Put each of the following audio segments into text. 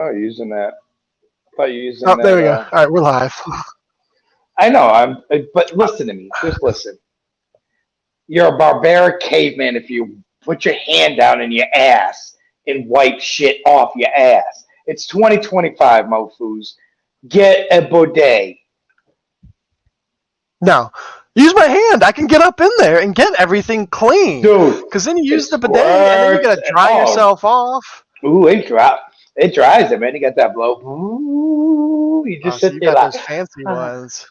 Oh, you're using that. I thought you were using Oh, there that. we go. All right, we're live. I know. But listen to me. Just listen. You're a barbaric caveman if you put your hand down in your ass and wipe shit off your ass. It's 2025, mofos. Get a bidet. No, use my hand. I can get up in there and get everything clean. Dude, Because then you it use the bidet and then you squirts gotta and dry yourself off. ooh, it dries it, man. You got that blow. Ooh, you Oh, just so sit you there got like, those fancy ah. ones.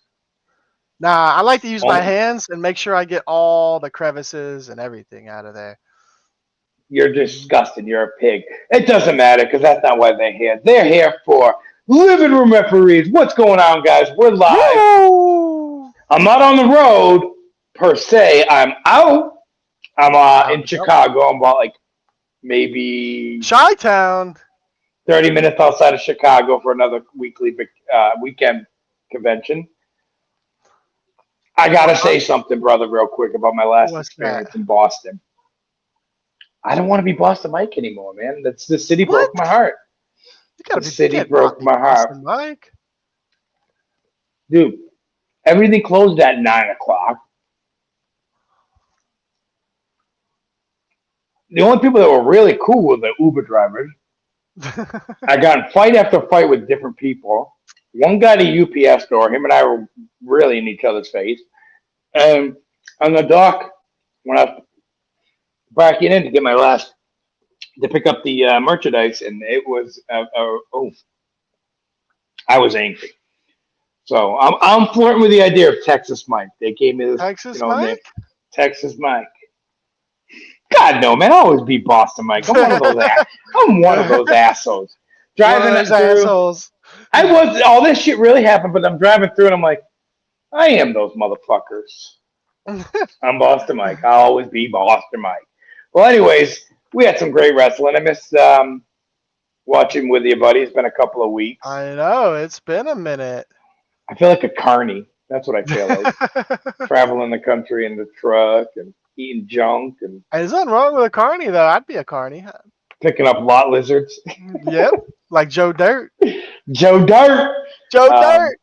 Nah, I like to use my Oh, hands and make sure I get all the crevices and everything out of there. you're disgusting. You're a pig. It doesn't matter because that's not why they're here. They're here for living room referees. What's going on, guys? We're live. Woo! I'm not on the road per se. I'm out. I'm in Yep. Chicago. I'm about like maybe Chi-Town. 30 minutes outside of Chicago for another weekend convention. I gotta say something, brother, real quick about my last What's that? experience in Boston. I don't want to be Boston Mike anymore, man. That's the city What? broke my heart. The You city can't not broke be my heart, Boston, Mike. dude. Everything closed at 9 o'clock. The only people that were really cool were the Uber drivers. I got in fight after fight with different people. One guy at a UPS store, him and I were really in each other's face. And on the dock, when I was backing in to get my last to pick up the merchandise, and it was oh, I was angry. So I'm flirting with the idea of Texas Mike. They gave me this, Texas, name, Mike? Texas Mike. God no, man, I'll always be Boston Mike. I'm one of those. I'm one of those assholes. One of Driving those through, assholes. I was all this shit really happened, but I'm driving through and I'm like, I am those motherfuckers. I'm Boston Mike. I'll always be Boston Mike. Well, anyways, we had some great wrestling. I missed watching with you, buddy. It's been a couple of weeks. I know, it's been a minute. I feel like a carny. That's what I feel like. Traveling the country in the truck and eating junk and There's nothing wrong with a carny, though. I'd be a carny. picking up lot lizards. Yep, like Joe Dirt. Joe Dirt. Joe Dirt.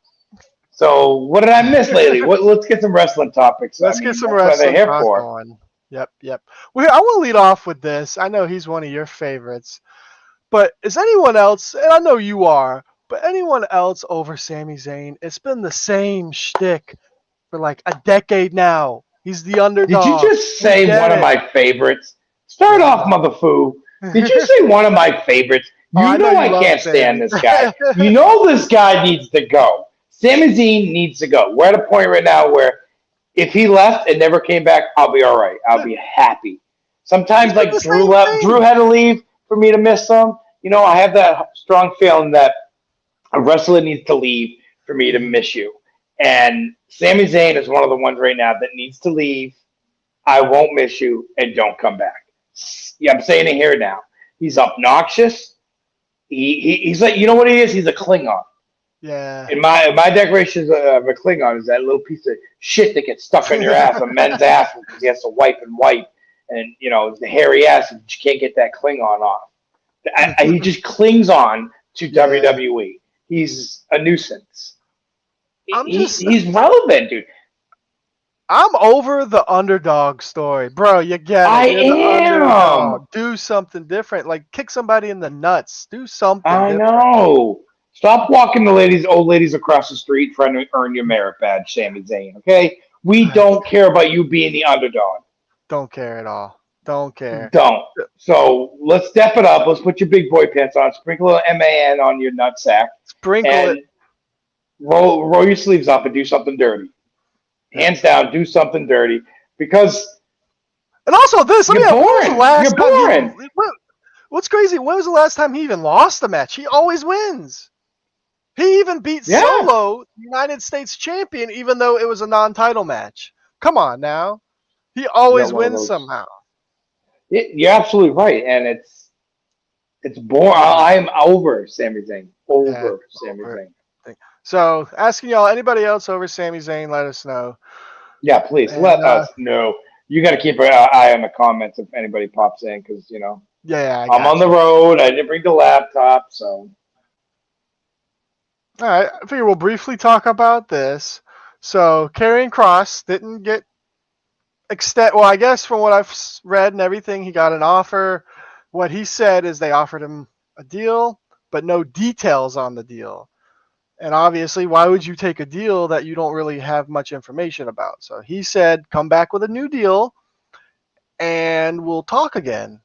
So what did I miss lately? Let's get some wrestling topics. Let's get some that's what they're wrestling here talk for. going. Yep. Well, I want to lead off with this. I know he's one of your favorites. But is anyone else, and I know you are, but anyone else over Sami Zayn? It's been the same shtick for like a decade now. He's the underdog. Did you just say one of my favorites? Start off, motherfoo. Did you say one of my favorites? You know I can't stand this guy. You know this guy needs to go. Sami Zayn needs to go. We're at a point right now where if he left and never came back, I'll be all right. I'll be happy. Sometimes like Drew had to leave for me to miss some. You know, I have that strong feeling that a wrestler needs to leave for me to miss you. And Sami Zayn is one of the ones right now that needs to leave. I won't miss you and don't come back. Yeah, I'm saying it here now. He's obnoxious. He's like, you know what he is? He's a Klingon. Yeah. In my decorations of a Klingon is that little piece of shit that gets stuck on your ass, a men's ass, because he has to wipe, and you know the hairy ass, and you can't get that Klingon off. He just clings on to WWE. He's a nuisance. He's relevant, dude. I'm over the underdog story, bro. You get it. You're the underdog. Do something different. Like kick somebody in the nuts. Do something. I know. Stop walking the old ladies across the street trying to earn your merit badge, Sami Zayn. Okay, we don't care about you being the underdog. Don't care at all. Don't care. Don't. So let's step it up. Let's put your big boy pants on. Sprinkle a little MAN on your nutsack. Sprinkle it. Roll your sleeves up and do something dirty. Hands down, do something dirty. Because and also this, you're boring. You're boring. What's crazy? When was the last time he even lost a match? He always wins. He even beat Solo, United States champion, even though it was a non-title match. Come on now. He always wins somehow. You're absolutely right. And it's boring. I'm over Sami Zayn. Sami Zayn. So, asking y'all, anybody else over Sami Zayn, let us know. Yeah, please. Let us know. You got to keep an eye on the comments if anybody pops in because, you know. Yeah, I'm on the road. I didn't bring the laptop, so. All right, I figure we'll briefly talk about this. So, Karrion Kross didn't get Well, I guess from what I've read and everything, he got an offer. What he said is they offered him a deal, but no details on the deal. And obviously, why would you take a deal that you don't really have much information about? So he said, come back with a new deal and we'll talk again.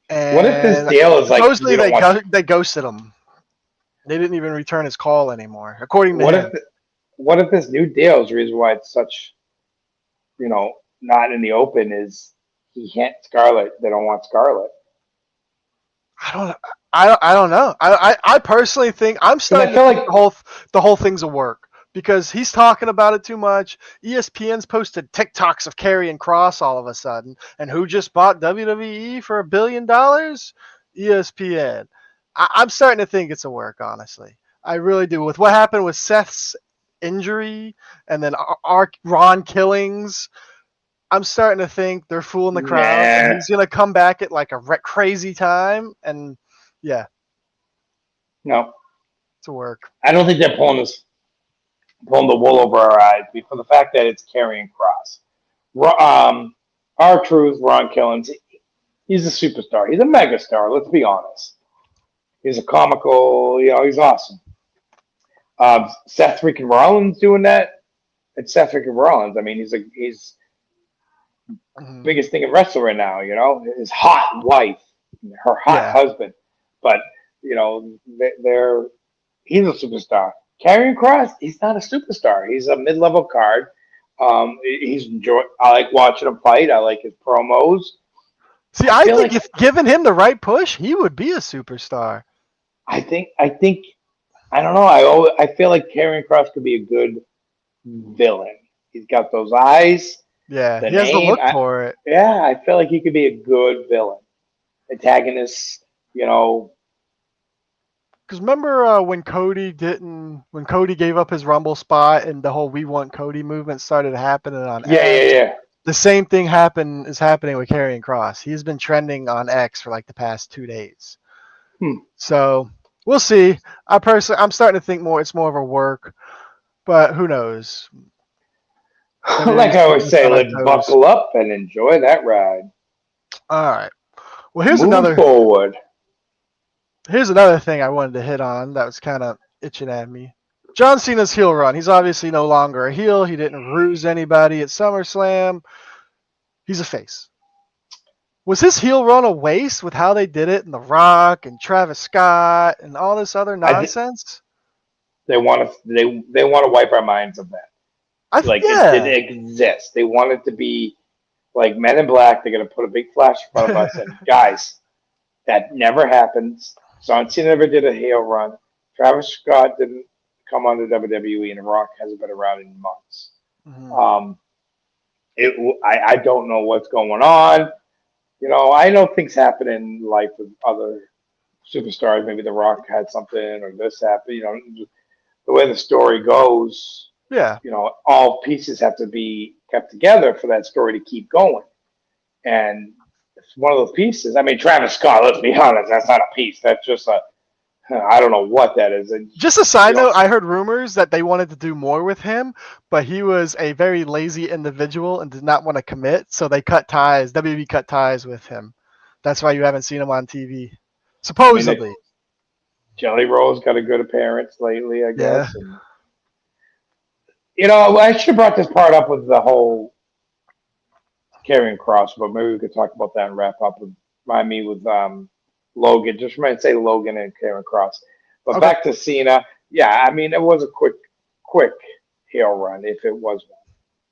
What if this And deal is like supposedly we don't want? they ghosted him. They didn't even return his call anymore, according to What if him. what if this new deal is the reason why it's such, not in the open is he can't Scarlett. They don't want Scarlett. I don't. I don't know. I personally think I'm Because I starting to feel think like the whole thing's a work because he's talking about it too much. ESPN's posted TikToks of Karrion Kross all of a sudden, and who just bought WWE for $1 billion? ESPN. I'm starting to think it's a work, honestly. I really do. With what happened with Seth's injury, and then Ron Killings, I'm starting to think they're fooling the crowd, and nah, he's gonna come back at like a crazy time, and yeah, no, to work. I don't think they're pulling the wool over our eyes for the fact that it's Karrion Kross. R-Truth, Ron Killings, he's a superstar. He's a megastar. Let's be honest. He's a comical. He's awesome. Seth freaking Rollins doing that. It's Seth freaking Rollins. I mean, he's Mhm. biggest thing in wrestling right now. His hot wife, her hot Yeah, husband. But they're he's a superstar. Karrion Kross, he's not a superstar. He's a mid-level card. I like watching him fight. I like his promos. see, I I feel think like if given him the right push, he would be a superstar. I think I don't know. I feel like Karrion Kross could be a good villain. He's got those eyes, Yeah, the he has the name. look for it. Yeah, I feel like he could be a good villain, antagonist. You know, Because remember when Cody gave up his Rumble spot and the whole "We Want Cody" movement started happening on yeah, yeah, X. yeah. The same thing is happening with Karrion Kross. He's been trending on X for like the past 2 days. Hmm. So we'll see. I'm starting to think it's more of a work, but who knows? Like WWE's I keeping always us say, on our let's toes. buckle up and enjoy that ride. All right. Well, Moving forward. here's another thing I wanted to hit on that was kind of itching at me. John Cena's heel run. He's obviously no longer a heel. He didn't ruse anybody at SummerSlam. He's a face. Was his heel run a waste with how they did it and The Rock and Travis Scott and all this other I th- nonsense? they want to wipe our minds of that. Like it Yeah. didn't exist. They want it to be like Men in Black. They're gonna put a big flash in front of us, and guys, that never happens. John Cena never did a heel run. Travis Scott didn't come on to WWE, and The Rock hasn't been around in months. Mhm. Um, I don't know what's going on. I know things happen in life with other superstars. Maybe The Rock had something, or this happened. The way the story goes, Yeah. all pieces have to be kept together for that story to keep going. And it's one of those pieces. I mean, Travis Scott, let's be honest, that's not a piece. That's just I don't know what that is. And, Just a you side know, note, I heard rumors that they wanted to do more with him, but he was a very lazy individual and did not want to commit, so they cut ties. WWE cut ties with him. That's why you haven't seen him on TV. I mean, Supposedly. Jelly Roll's got a good appearance lately, I Yeah. guess. And, I should have brought this part up with the whole Karrion Kross, but maybe we could talk about that and wrap up. Remind me with Logan. Just remind say Logan and Karrion Kross. But Okay. back to Cena. Yeah, I mean, it was a quick heel run if it was one.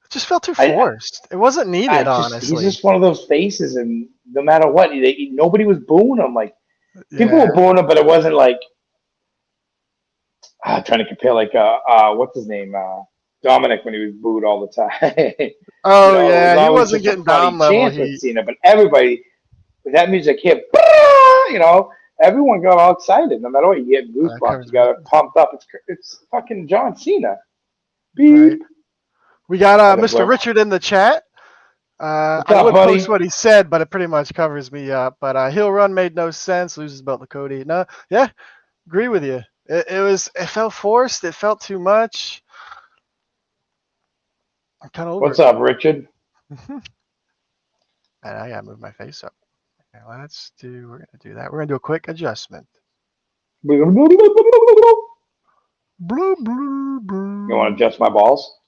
It just felt too I, forced. It wasn't needed, he's honestly. just one of those faces, and no matter what, nobody was booing him. Like people Yeah. were booing him, but it wasn't like trying to compare like what's his name Dominic when he was booed all the time. Oh It was yeah, he always wasn't just a getting funny Dom level chance with heat. Cena, but everybody with that music hit, everyone got all excited. No matter what, you get That goosebumps, covers you me. got it pumped up. It's fucking John Cena. Right. Beep. We got I think Mr. we're Richard in the chat. what's I up, would buddy? post what he said, but it pretty much covers me up. But heel run made no sense. Loses belt to Cody. No, yeah, agree with you. It felt forced. It felt too much. I'm kind of over What's up, Richard? it. And I gotta move my face up. Okay, we're gonna do that. We're gonna do a quick adjustment. You Blue, blue, blue. want to adjust my balls?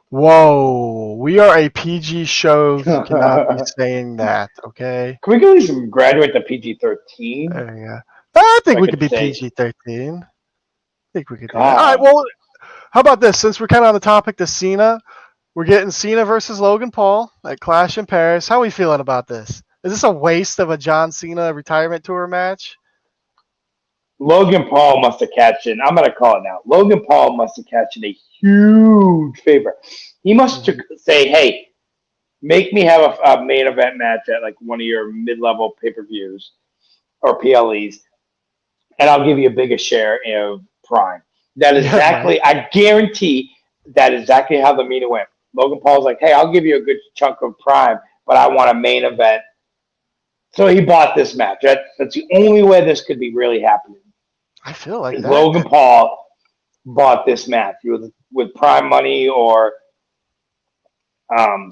Whoa, we are a PG show. You cannot be saying that, okay? Can we at least graduate to PG-13? There you go. I think we could could be say- PG-13. I think we could do God. that. All right, well, how about this? Since we're kind of on the topic of Cena, we're getting Cena versus Logan Paul at Clash in Paris. How are we feeling about this? Is this a waste of a John Cena retirement tour match? Logan Paul must have catched it. I'm going to call it now. Logan Paul must have catched a huge favor. He must say, hey, make me have a main event match at like one of your mid-level pay-per-views or PLEs, and I'll give you a bigger share of Prime. That is exactly, I guarantee that is exactly how the meeting went. Logan Paul's like, hey, I'll give you a good chunk of Prime, but I want a main event. So he bought this match. That's the only way this could be really happening. I feel like that. Logan Paul bought this match with Prime money or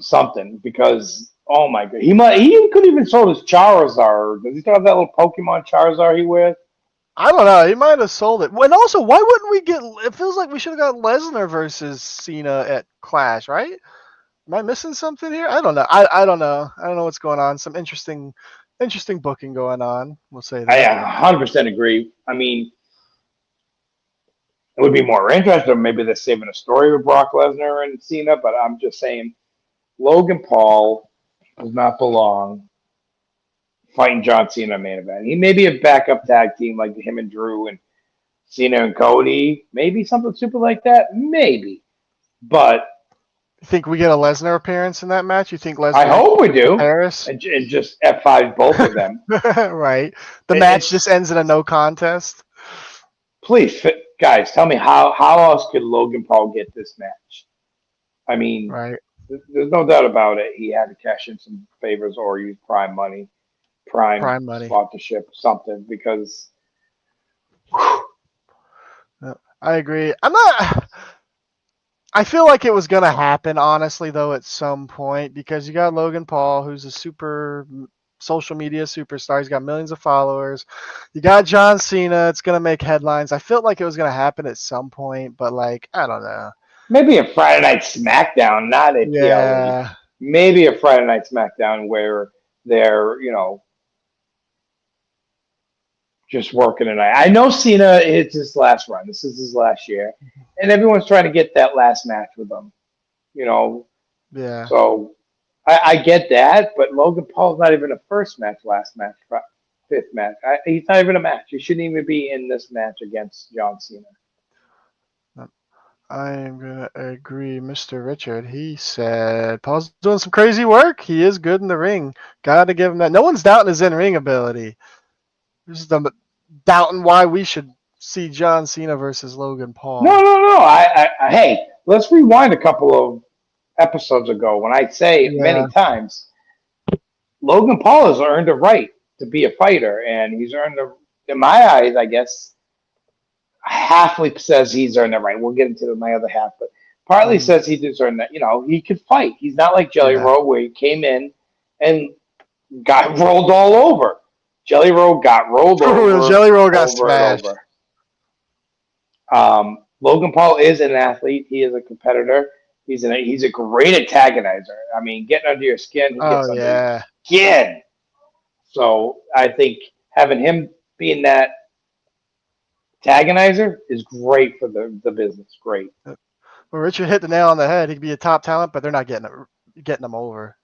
something, because oh my god, he couldn't even sold his Charizard. Does he still have that little Pokemon Charizard he wears? I don't know. He might have sold it. And also, why wouldn't we get? It feels like we should have got Lesnar versus Cena at Clash, right? Am I missing something here? I don't know. I don't know. I don't know what's going on. Some interesting booking going on. We'll say that. I 100% agree. I mean, it would be more interesting. Maybe they're saving a story with Brock Lesnar and Cena, but I'm just saying, Logan Paul does not belong fighting John Cena main event. He may be a backup tag team like him and Drew and Cena and Cody. Maybe something super like that. Maybe. But you think we get a Lesnar appearance in that match? You think Lesnar? I hope we do. Paris? And just F5 both of them. Right. The match just ends in a no contest. Please, guys, tell me how else could Logan Paul get this match? I mean, right. There's no doubt about it. He had to cash in some favors or use Prime money. Prime money, sponsorship, something, because I agree. I feel like it was going to happen, honestly, though, at some point, because you got Logan Paul, who's a super social media superstar. He's got millions of followers. You got John Cena. It's going to make headlines. I felt like it was going to happen at some point, but, like, I don't know. Maybe a Friday Night SmackDown, not a PLE. Maybe a Friday Night SmackDown where they're, just working tonight. I know Cena, it's his last run. This is his last year. And everyone's trying to get that last match with him. Yeah. So I get that, but Logan Paul's not even a first match, last match, fifth match. He's not even a match. He shouldn't even be in this match against John Cena. I'm going to agree. Mr. Richard, he said Paul's doing some crazy work. He is good in the ring. Got to give him that. No one's doubting his in-ring ability. This is the doubting why we should see John Cena versus Logan Paul. No. Hey, let's rewind a couple of episodes ago when I say many times, Logan Paul has earned a right to be a fighter, and he's earned in my eyes, I guess, halfly says he's earned the right. We'll get into my other half, but partly says he does earn that. He could fight. He's not like Jelly Roll, where he came in and got rolled all over. Jelly Roll got rolled over. Jelly Roll got smashed. Logan Paul is an athlete. He is a competitor. He's a great antagonizer. I mean, getting under your skin. He gets under your skin. So I think having him being that antagonizer is great for the business. Great. Well, Richard hit the nail on the head. He could be a top talent, but they're not getting him over.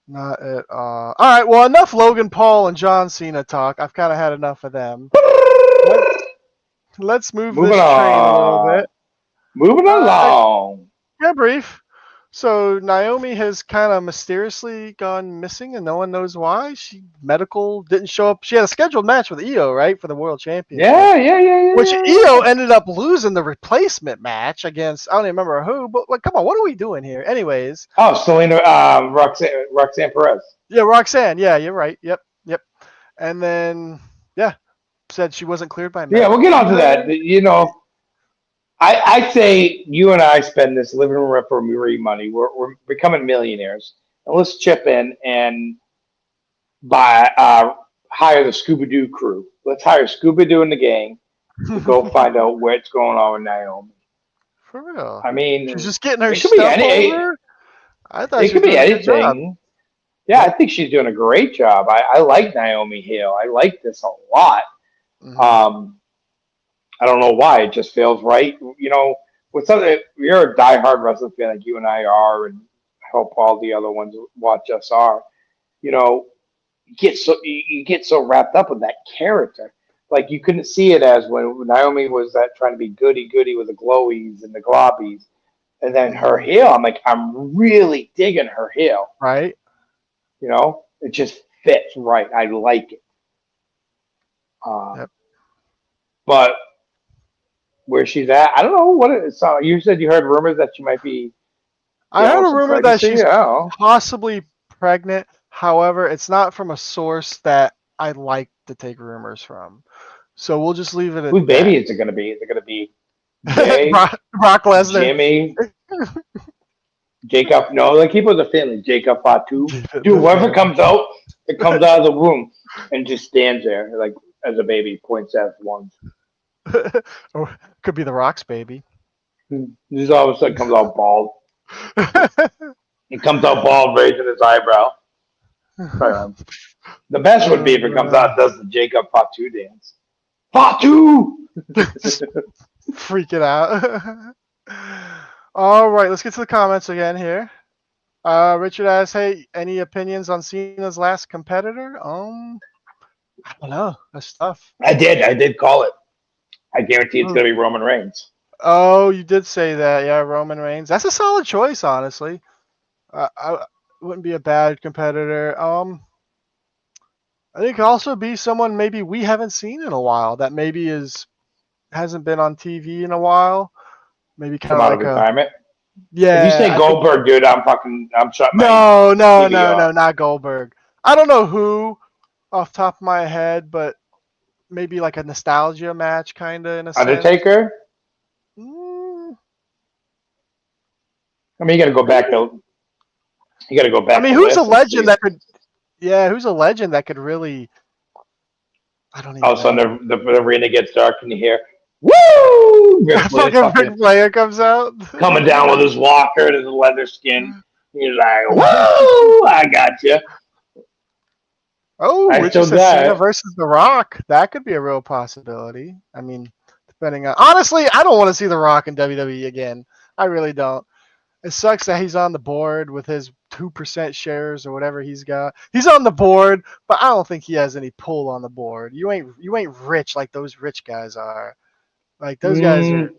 Not at all. All right, well, enough Logan Paul and John Cena talk. I've kind of had enough of them. Let's move this train a little bit. Moving along. Yeah, brief. So Naomi has kind of mysteriously gone missing, and no one knows why. Didn't show up. She had a scheduled match with Io, right, for the World Championship. Yeah. Which Io ended up losing the replacement match against, I don't even remember who, but like, come on, what are we doing here? Anyways. Oh, Selena, Roxanne Perez. Yeah, Roxanne. Yeah, you're right. Yep. And then, said she wasn't cleared by Yeah, Matt. we'll get on to that. You know, I say you and I spend this living room referee money. We're becoming millionaires. And let's chip in and buy hire the Scooby Doo crew. Let's hire Scooby Doo and the gang to go find out what's going on with Naomi. For real. I She's mean, just getting her it could be stuff any. over. I thought It she was could be doing a good job. anything. Yeah, I Yep. think she's doing a great job. I like Naomi Hill. I like this a lot. Hmm. Um, I don't know why it just feels right. You know, with something you're a diehard wrestling fan like you and I are, and I hope all the other ones who watch us are. You know, you get so wrapped up with that character. Like you couldn't see it as when Naomi was that trying to be goody goody with the glowies and the globbies, and then her Hmm. heel. I'm like, I'm really digging her heel. Right. You know, it just fits right. I like it. Uh, Yep. but where she's at, I don't know what it is. So you said you heard rumors that she might be I dealing heard with a some rumor that pregnancy. she's Oh, possibly pregnant. However, it's not from a source that I like to take rumors from. So we'll just leave it at whose that. baby is it going to be? Is it going to be Jay, Brock Lesnar. Jimmy, Jacob? No, like keep it with the family. Jacob Fatu. Dude, whoever comes out, it comes out of the womb and just stands there like as a baby, points at one. Or could be the Rock's baby. Just all of a sudden comes out bald. He comes out bald, raising his eyebrow. The best would be if it comes out and does the Jacob Fatu dance. Fatu! Freaking out. All right, let's get to the comments again here. Richard asks, "Hey, any opinions on Cena's last competitor?" I don't know. That's tough. I did call it. I guarantee it's going to be Roman Reigns. Oh, you did say that. Yeah, Roman Reigns. That's a solid choice, honestly. I wouldn't be a bad competitor. I think also be someone maybe we haven't seen in a while that maybe hasn't been on TV in a while. Maybe kind Come of out of like a retirement. If you yeah. say Goldberg, dude, I'm shutting my No, TV off. not Goldberg. I don't know who off the top of my head, but maybe like a nostalgia match, kind of in a sense. Undertaker. Mm, I mean, you got to go back to. You got to go back. I mean, to who's a list and see. legend that could? Yeah, who's a legend that could really? I don't even All of a know. sudden, the arena gets dark and you hear, "Woo!" Ric Flair Fucking Ric Flair comes out. coming down with his walker and his leather skin. He's like, "Woo! I got you." Oh, I Richard still says got Cena it. versus The Rock. That could be a real possibility. I mean, depending on honestly, I don't want to see The Rock in WWE again. I really don't. It sucks that he's on the board with his 2% shares or whatever he's got. He's on the board, but I don't think he has any pull on the board. You ain't rich like those rich guys are. Like those guys are.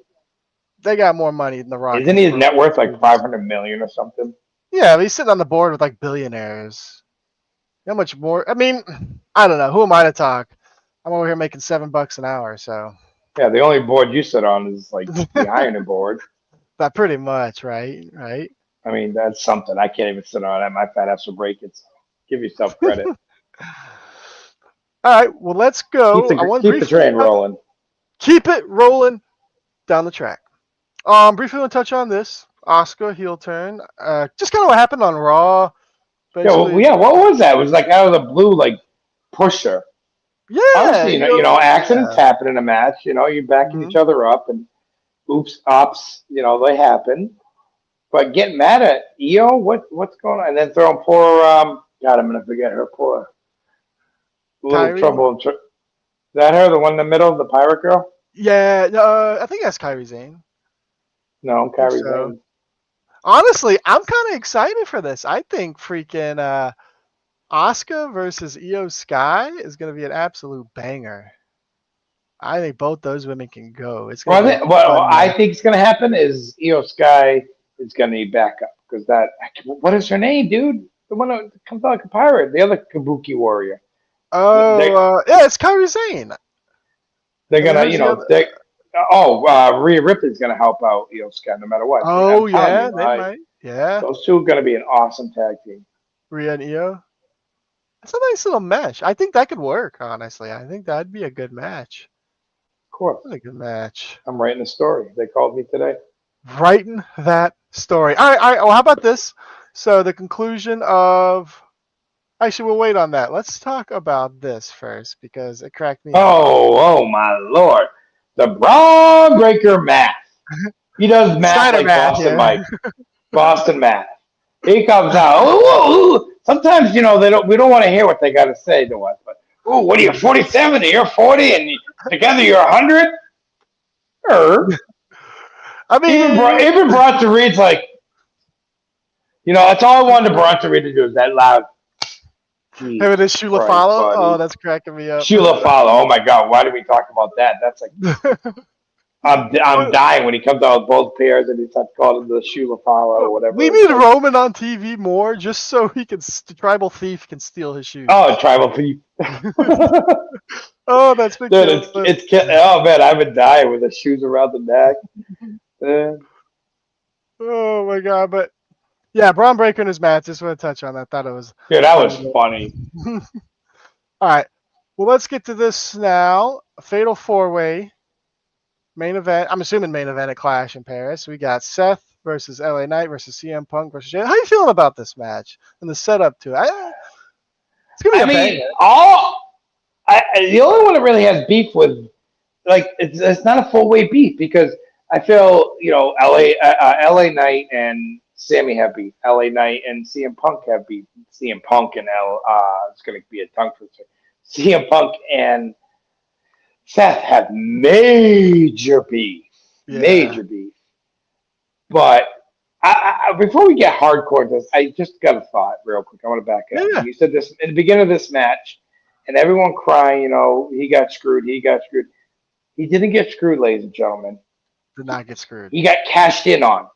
They got more money than The Rock. Isn't his net worth like 500 million or something? Yeah, but he's sitting on the board with like billionaires. How much more? I mean, I don't know. Who am I to talk? I'm over here making $7 an hour, so. Yeah, the only board you sit on is like the ironing board. But pretty much, right? Right. I mean, that's something. I can't even sit on it. My fat ass will break it. So give yourself credit. All right. Well, let's go. I want keep the train rolling. Keep it rolling down the track. Briefly want to touch on this Asuka heel turn. Just kind of what happened on Raw. Yeah, what was that? It was like out of the blue, like pusher. Yeah. Honestly, accidents happen in a match. You're backing each other up, and oops, ops. They happen. But getting mad at Io, what's going on? And then throwing poor God, I'm gonna forget her poor little Kyrie? trouble. Is that her, the one in the middle, the pirate girl? Yeah, I think that's Kairi Sane. No, Kyrie Sane. Honestly, I'm kind of excited for this. I think freaking Asuka versus Io Sky is going to be an absolute banger. I think both those women can go. It's what I think is going to happen is Io Sky is going to be back up because what is her name, dude? The one that comes out like a pirate, the other Kabuki warrior. Oh, yeah, it's Kairi Sane. They're gonna, Rhea Ripley's gonna help out Io Sky no matter what. Oh yeah, they might. Yeah, those two are gonna be an awesome tag team. Rhea and Io. It's a nice little match. I think that could work. Honestly, I think that'd be a good match. Of course. A good match. I'm writing a story. They called me today. Writing that story. All right, all right. Well, how about this? So the conclusion of. Actually, we'll wait on that. Let's talk about this first because it cracked me up. Oh my lord. The Braun Breaker math. He does math Steiner like math, Boston yeah. Mike. Boston math. He comes out. Ooh. Sometimes we don't want to hear what they got to say to us. But what are you 47 and you're 40 and together you're 100? I mean, Even Bronson Reed's like, that's all I wanted Bronson Reed to do is that loud. him and his Shula follow. Oh, that's cracking me up. Shula follow. Oh my God, why did we talk about that? That's like, I'm dying when he comes out with both pairs and he starts calling the Shula follow or whatever. We need Roman on TV more just so he can Tribal Thief can steal his shoes. Oh, Tribal Thief. Oh, that's been dude. Oh man, I've been dying with the shoes around the neck. Oh my God, but yeah, Braun Breaker in his match. Just want to touch on that. Thought it was. Dude, that was funny. All right, well, let's get to this now. A fatal 4-way main event. I'm assuming main event at Clash in Paris. We got Seth versus LA Knight versus CM Punk versus Jay. How you feeling about this match and the setup to it? It's gonna be the only one that really has beef with, like, it's not a full way beef because I feel LA Knight and Sammy have beef. LA Knight and CM Punk have beef. CM Punk and it's gonna be a tongue twister. CM Punk and Seth have major beef. Yeah. Major beef. But before we get hardcore this, I just got a thought real quick. I want to back up. Yeah. You said this in the beginning of this match, and everyone crying, he got screwed. He got screwed. He didn't get screwed, ladies and gentlemen. Did not get screwed. He got cashed in on.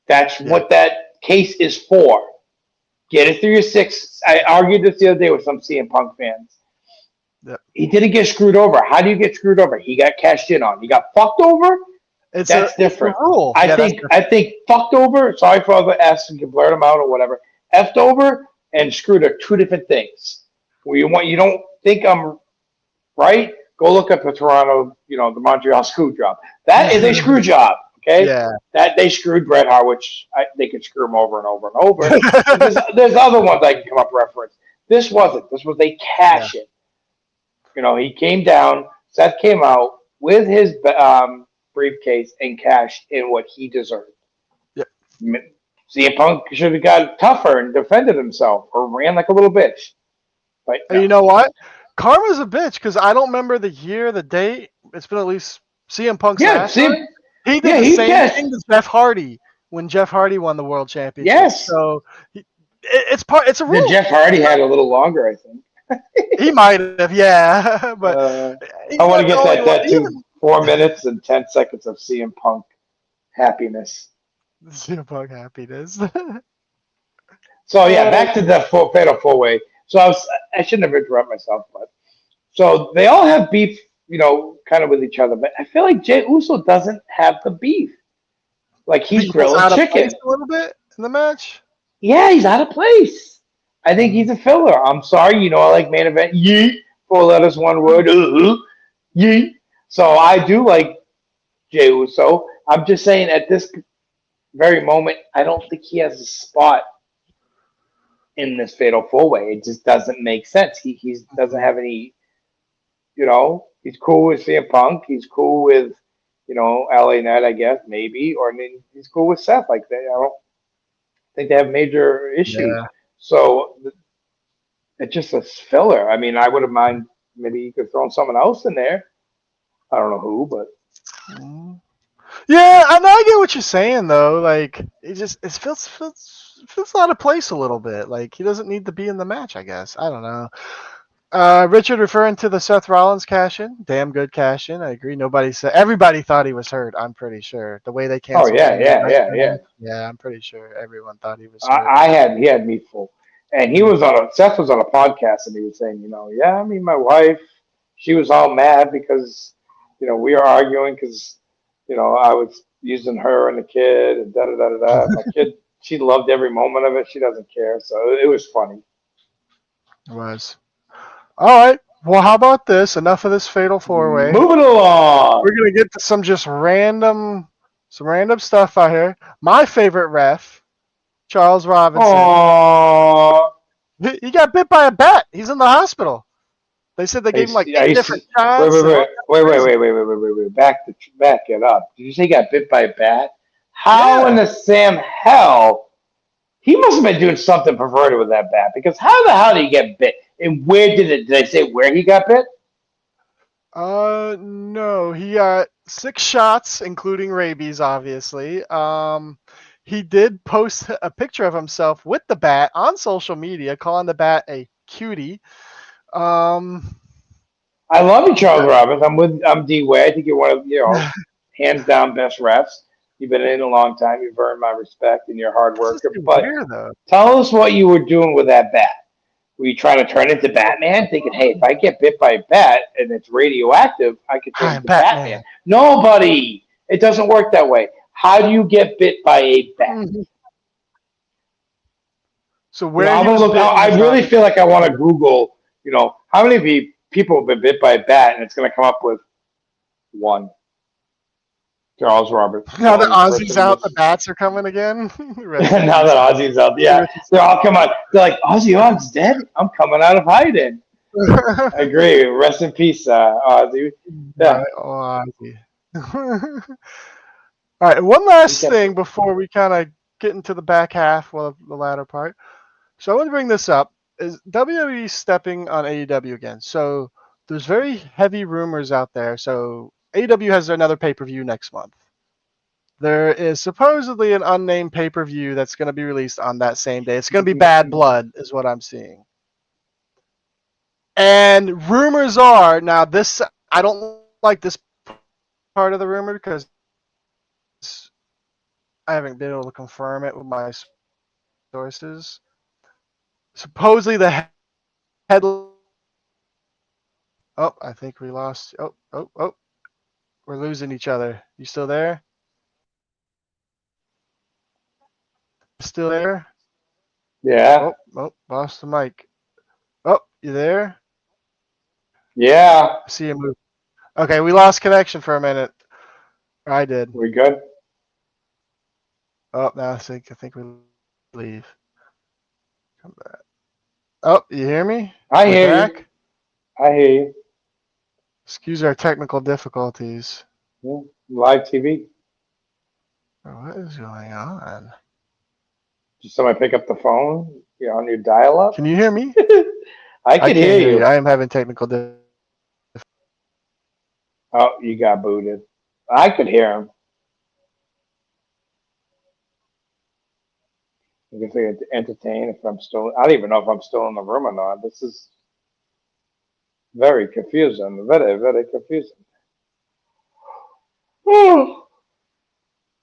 That's what that case is for. Get it through your six. I argued this the other day with some CM Punk fans. Yep. He didn't get screwed over. How do you get screwed over? He got cashed in on. He got fucked over. That's different. It's a rule. I think fucked over. Sorry for other F's, you can blurt them out or whatever. Effed over and screwed are two different things. You don't think I'm right? Go look up the Toronto, the Montreal screw job. That is a screw job. Okay. Yeah. That they screwed Bret Hart, which they could screw him over and over and over. there's other ones I can come up reference. This wasn't. This was a cash in. He came down. Seth came out with his briefcase and cashed in what he deserved. Yep. CM Punk should have got tougher and defended himself or ran like a little bitch. But no. You know what? Karma's a bitch because I don't remember the year, the date. It's been at least CM Punk's last time. He did the same thing as Jeff Hardy when Jeff Hardy won the world championship. Yes. So it's a rule. Then Jeff Hardy had a little longer, I think. He might have, yeah. But I want to get that to 4 minutes and 10 seconds of CM Punk happiness. CM Punk happiness. So back to the fatal 4-way. So I shouldn't have interrupted myself, but so they all have beef, kind of with each other. But I feel like Jey Uso doesn't have the beef. Like he's grilling chicken a little bit in the match. Yeah, he's out of place. I think he's a filler. I'm sorry, I like main event. Yeet. 4 letters, 1 word. Yeet. So I do like Jey Uso. I'm just saying at this very moment, I don't think he has a spot in this fatal 4-way. It just doesn't make sense. He doesn't have any, he's cool with CM Punk. He's cool with, LA Knight, I guess, maybe. Or he's cool with Seth. Like, I don't think they have major issues. Yeah. So it's just a filler. I mean, I wouldn't mind maybe you could throw someone else in there. I don't know who, but. Yeah, I get what you're saying, though. Like, it feels out of place a little bit. Like, he doesn't need to be in the match, I guess. I don't know. Richard referring to the Seth Rollins cash-in. Damn good cash-in. I agree. Everybody thought he was hurt, I'm pretty sure. The way they canceled him. Yeah, I'm pretty sure everyone thought he was hurt. He had me full. And Seth was on a podcast and he was saying, my wife, she was all mad because, we were arguing because, I was using her and the kid and da-da-da-da-da. My kid, she loved every moment of it. She doesn't care. So it was funny. It was. All right. Well, how about this? Enough of this fatal four-way. Moving along. We're gonna get to some random stuff out here. My favorite ref, Charles Robinson. Aww. He got bit by a bat. He's in the hospital. They said they gave him like 8 different shots. Wait. Back it up. Did you say he got bit by a bat? How in the Sam hell? He must have been doing something perverted with that bat, because how the hell did he get bit? And where did they say where he got bit? No, he got 6 shots, including rabies, obviously. He did post a picture of himself with the bat on social media, calling the bat a cutie. I love you, Charles Robbins. I'm D Way. I think you're one of hands down best refs. You've been in a long time. You've earned my respect and you're a hard worker. But tell us what you were doing with that bat. Were you trying to turn into Batman, thinking, hey, if I get bit by a bat and it's radioactive, I could turn into Batman? Nobody. It doesn't work that way. How do you get bit by a bat? So where I really feel like I want to Google, how many people have been bit by a bat, and it's going to come up with one. Charles Roberts. Now that Ozzy's out, the bats are coming again. Now that Ozzy's out, yeah, they're all come out. They're like, Ozzy Osbourne's dead. I'm coming out of hiding. I agree. Rest in peace, Ozzy. Yeah. Ozzy. All right. One last thing before we kind of get into the back half, well, the latter part. So I want to bring this up. Is WWE stepping on AEW again? So there's very heavy rumors out there. So AEW has another pay-per-view next month. There is supposedly an unnamed pay-per-view that's going to be released on that same day. It's going to be Bad Blood, is what I'm seeing. And rumors are, now this, I don't like this part of the rumor because I haven't been able to confirm it with my sources. Supposedly the head... Oh, I think we lost... Oh. We're losing each other. You still there? Still there? Yeah. Oh, lost the mic. Oh, you there? Yeah. I see you move. Okay, we lost connection for a minute. I did. We good? Oh, now I think we leave. Come back. Oh, you hear me? I hear you. Excuse our technical difficulties. Yeah. Live TV. What is going on? Did somebody pick up the phone? You're on your dial-up? Can you hear me? I can hear you. I am having technical difficulties. Oh, you got booted. I could hear him. I guess I get to entertain if I'm still... I don't even know if I'm still in the room or not. This is very confusing. Very, very confusing. Oh,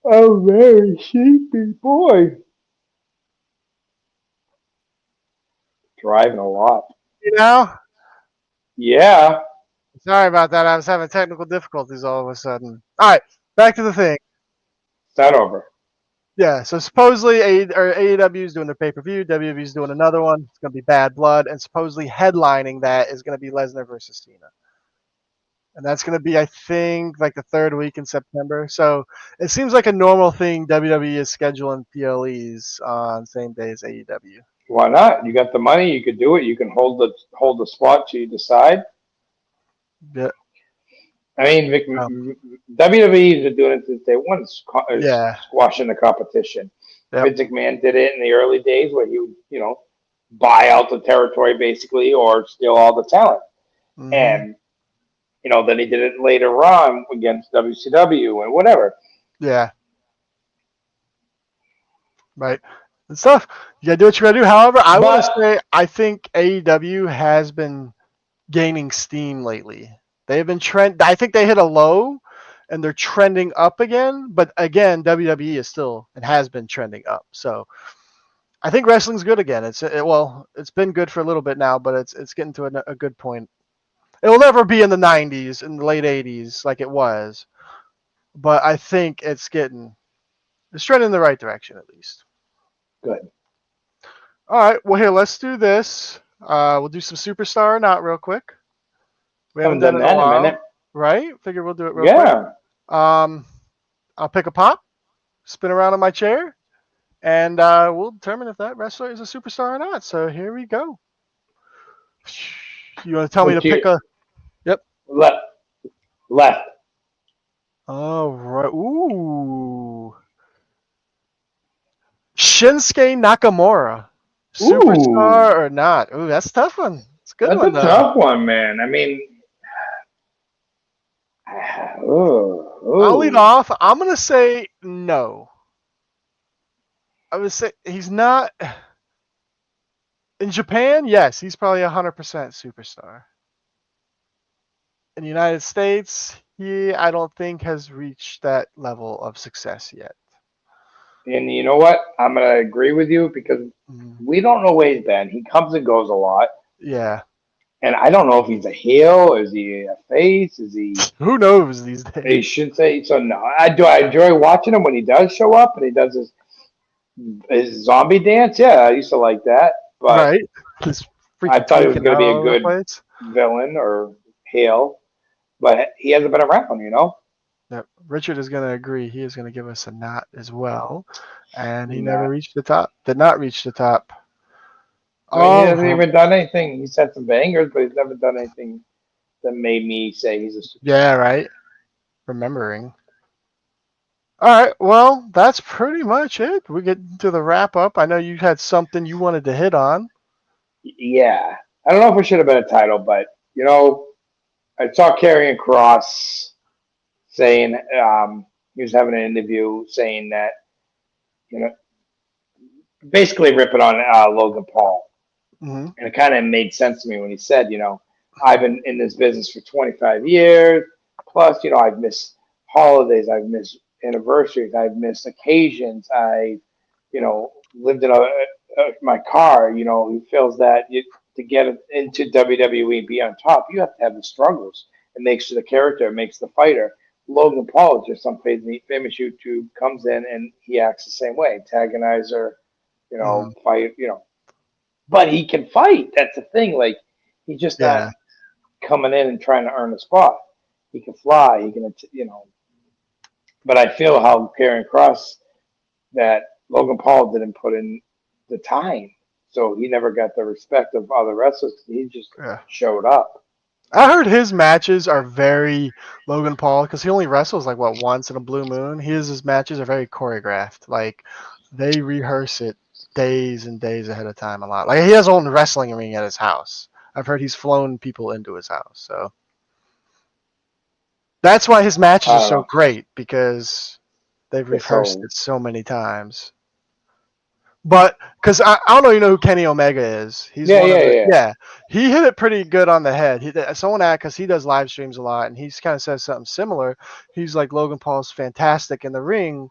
a very sleepy boy. Driving a lot. You know? Yeah. Sorry about that. I was having technical difficulties all of a sudden. All right, back to the thing. Start over. Yeah, so supposedly AEW is doing their pay-per-view, WWE is doing another one. It's going to be Bad Blood, and supposedly headlining that is going to be Lesnar versus Cena. And that's going to be, I think, like the 3rd week in September. So it seems like a normal thing WWE is scheduling PLEs on the same day as AEW. Why not? You got the money, you could do it. You can hold the spot till you decide. Yeah. I mean, WWE is doing it since they won, squashing the competition. Yep. Vince McMahon did it in the early days where he would, buy out the territory basically or steal all the talent. Mm-hmm. And, then he did it later on against WCW and whatever. Yeah. Right. And stuff. You gotta do what you gotta do. However, I want to say I think AEW has been gaining steam lately. They've been I think they hit a low, and they're trending up again. But again, WWE is still and has been trending up. So I think wrestling's good again. It's been good for a little bit now, but it's getting to a good point. It will never be in the 90s, in the late 80s like it was, but I think it's trending in the right direction at least. Good. All right. Well, here, let's do this. We'll do some superstar or not real quick. We haven't Haven't done done it in a that in a while, minute. right? Figure we'll do it real quick. Yeah. I'll pick a pop, spin around on my chair, and we'll determine if that wrestler is a superstar or not. So here we go. You want to tell me to What's your pick a? Yep. left? Left. All right. Ooh. Shinsuke Nakamura. Ooh. Superstar or not? Ooh, that's a tough one. It's a good That's one a though. tough one, man. I mean, I'll lead ooh. off. I'm gonna say no. I would say he's not in Japan. Yes, he's probably 100% superstar. In the United States, he I don't think has reached that level of success yet. And you know what? I'm gonna agree with you because Mm, we don't know where he's been. He comes and goes a lot, yeah. and I don't know if he's a heel, is he a face, is he? Who knows these days? He should say so. No, I do. I enjoy watching him when he does show up and he does his zombie dance. Yeah, I used to like that, but Right? He's I freaking thought he was tweaking going to out be all a over the good place. villain or heel, but he hasn't been around. Yep. Richard is going to agree. He is going to give us a not as well. And he never Nah. reached the top. Did not reach the top. I mean, he All hasn't right. even done anything. He's had some bangers, but he's never done anything that made me say he's a Yeah, superstar. right. Remembering. All right. Well, that's pretty much it. We get to the wrap up. I know you had something you wanted to hit on. Yeah, I don't know if it should have been a title, but you know, I saw Karrion Cross saying he was having an interview saying that you know basically ripping on Logan Paul. Hmm. And it kind of made sense to me when he said, I've been in this business for 25 years. Plus, I've missed holidays, I've missed anniversaries, I've missed occasions. Lived in my car. He feels that to get into WWE and be on top, you have to have the struggles. It makes the character, it makes the fighter. Logan Paul is just some famous YouTube comes in and he acts the same way, antagonizer, Hmm. fight, but he can fight. That's the thing. Like he's just not Yeah. coming in and trying to earn a spot. He can fly. He can. But I feel how Karrion Cross that Logan Paul didn't put in the time, so he never got the respect of other wrestlers. He just Yeah. showed up. I heard his matches are very Logan Paul because he only wrestles like what once in a blue moon. His matches are very choreographed. Like they rehearse it days and days ahead of time a lot. Like he has his own wrestling ring at his house. I've heard he's flown people into his house. So that's why his matches I are don't so know. great because they've It's rehearsed so it so many times. But because I don't know, you know who Kenny Omega is? He's yeah, one of yeah, the yeah. yeah. He hit it pretty good on the head. Someone asked because he does live streams a lot, and he's kind of says something similar. He's like Logan Paul's fantastic in the ring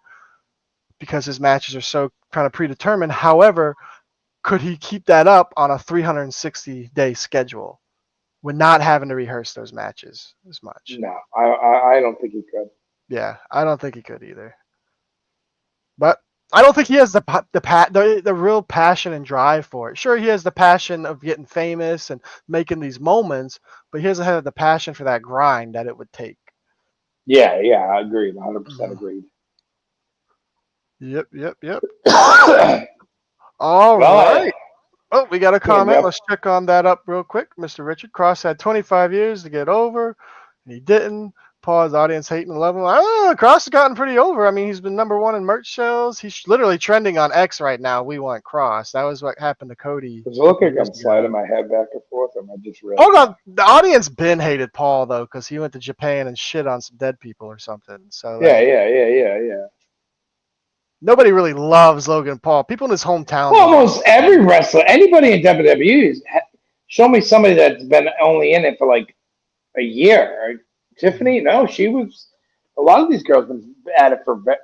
because his matches are so kind of predetermined. However, could he keep that up on a 360-day schedule with not having to rehearse those matches as much? No, I don't think he could. Yeah, I don't think he could either. But I don't think he has the real passion and drive for it. Sure, he has the passion of getting famous and making these moments, but he doesn't have the passion for that grind that it would take. Yeah, yeah, I agreed. 100% Mhm. agreed. Yep, yep, yep. well, All I, right. Oh, we got a yeah, comment. Let's check on that up real quick. Mr. Richard Cross had 25 years to get over, and he didn't. Pause. Audience hating and loving. Oh, Cross has gotten pretty over. I mean, he's been #1 in merch sales. He's literally trending on X right now. We want Cross. That was what happened to Cody does it a look couple like years I'm ago. sliding my head back and forth, or am I just really Hold tired? on. The audience been hated Paul though, because he went to Japan and shit on some dead people or something. So Yeah, like, yeah, yeah, yeah, yeah. nobody really loves Logan Paul. People in his hometown Well, don't like almost every him. wrestler, anybody in WWE, show me somebody that's been only in it for like a year. Mhm. Tiffany, no, she was. A lot of these girls been at it for. A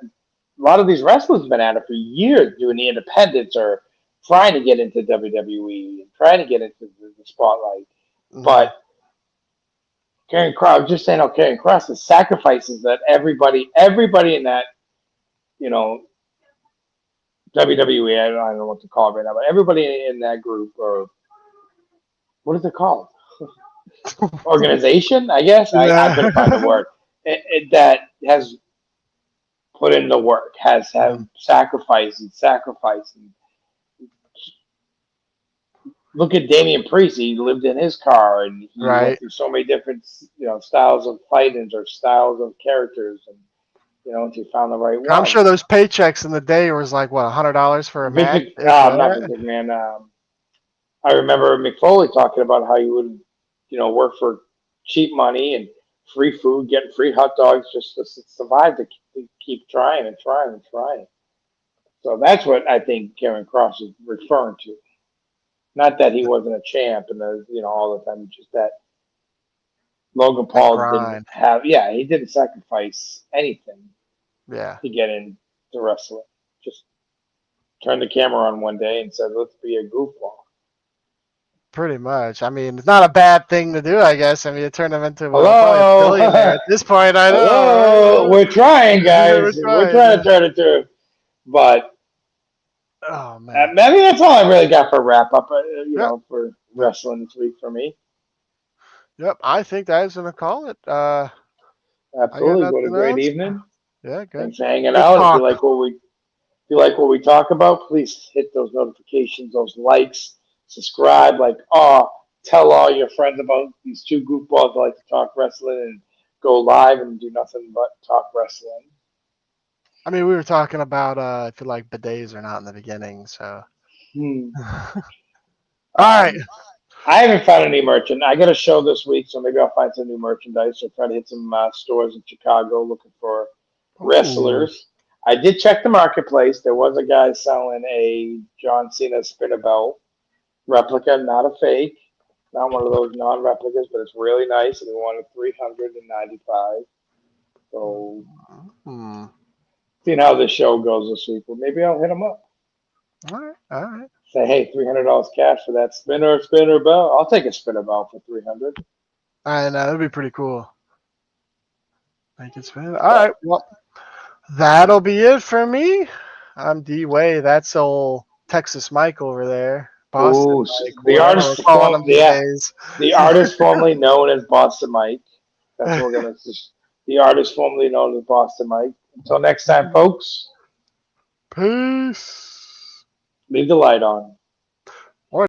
lot of these wrestlers been at it for years, doing the independents or trying to get into WWE and trying to get into the spotlight. Mhm. But Karrion Cross, just saying, how Karrion Cross, the sacrifices that everybody in that, you know, WWE, I don't know what to call it right now, but everybody in that group or what is it called? Organization, I guess. I couldn't find the word. That has put in the work, has have sacrificed and sacrificed. And look at Damian Priest. He lived in his car, and he Right. went through so many different, styles of fighting or styles of characters, and until he found the right one. I'm sure those paychecks in the day was like what, $100 for a match. Not Vince McMahon. I remember McFoley talking about how he would, work for cheap money and free food, getting free hot dogs just to survive, to keep trying and trying and trying. So that's what I think Karen Cross is referring to. Not that he wasn't a champ and all the time, just that Logan Paul didn't have. Yeah, he didn't sacrifice anything. Yeah. To get into wrestling, just turned the camera on one day and said, "Let's be a goofball." Pretty much. I mean, it's not a bad thing to do, I guess. I mean, it turned him into probably Hello. a billionaire at this point. I know. Hello. We're trying, guys. We're trying to turn it through. But oh man, maybe that's all I really got for wrap up. For wrestling this week for me. Yep, I think that's gonna call it. Absolutely. What a great evening. Yeah, good. Thanks for hanging out. If you like what we talk about, please hit those notifications, those likes, subscribe. Tell all your friends about these two goofballs that like to talk wrestling and go live and do nothing but talk wrestling. I mean, we were talking about if you like bidets or not in the beginning, so. All right. I haven't found any merchant. I got a show this week, so maybe I'll find some new merchandise or try to hit some stores in Chicago looking for wrestlers. Ooh. I did check the marketplace. There was a guy selling a John Cena spinner belt replica, not a fake, not one of those non-replicas, but it's really nice, and he wanted $395. So, seeing how the show goes this week, well, maybe I'll hit him up. All right. Say, hey, $300 cash for that spinner belt. I'll take a spinner belt for $300. I know, that'd be pretty cool. Make it spin. All right, well, that'll be it for me. I'm D Way. That's old Texas Mike over there. Boston Ooh, Mike. The artist formerly known as Boston Mike. That's what we're gonna. The artist formerly known as Boston Mike. Until next time, folks. Peace. Leave the light on.